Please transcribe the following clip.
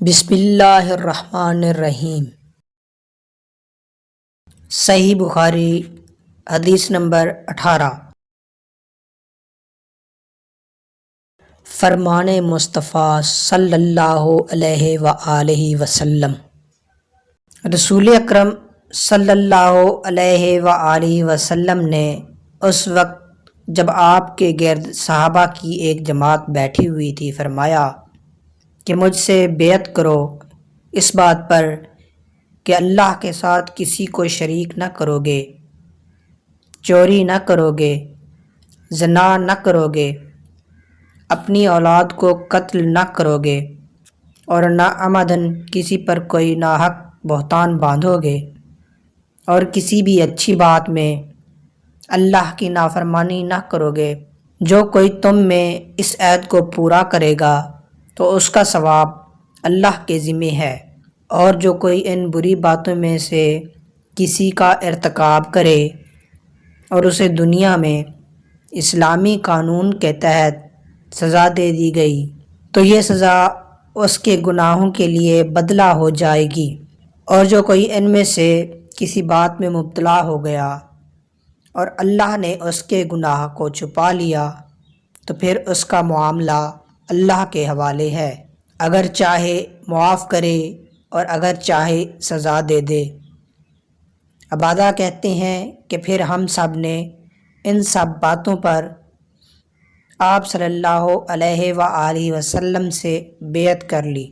بسم اللہ الرحمن الرحیم۔ صحیح بخاری حدیث نمبر 18۔ فرمان مصطفیٰ صلی اللہ علیہ وآلہ وسلم۔ رسول اکرم صلی اللہ علیہ وآلہ وسلم نے اس وقت جب آپ کے گرد صحابہ کی ایک جماعت بیٹھی ہوئی تھی فرمایا کہ مجھ سے بیعت کرو اس بات پر کہ اللہ کے ساتھ کسی کو شریک نہ کرو گے، چوری نہ کرو گے، زنا نہ کرو گے، اپنی اولاد کو قتل نہ کرو گے اور نہ عمدن کسی پر کوئی ناحق بہتان باندھو گے، اور کسی بھی اچھی بات میں اللہ کی نافرمانی نہ کرو گے۔ جو کوئی تم میں اس عہد کو پورا کرے گا تو اس کا ثواب اللہ کے ذمہ ہے، اور جو کوئی ان بری باتوں میں سے کسی کا ارتکاب کرے اور اسے دنیا میں اسلامی قانون کے تحت سزا دے دی گئی تو یہ سزا اس کے گناہوں کے لیے بدلہ ہو جائے گی، اور جو کوئی ان میں سے کسی بات میں مبتلا ہو گیا اور اللہ نے اس کے گناہ کو چھپا لیا تو پھر اس کا معاملہ اللہ کے حوالے ہے، اگر چاہے معاف کرے اور اگر چاہے سزا دے دے۔ عبادہ کہتے ہیں کہ پھر ہم سب نے ان سب باتوں پر آپ صلی اللہ علیہ وآلہ وسلم سے بیعت کر لی۔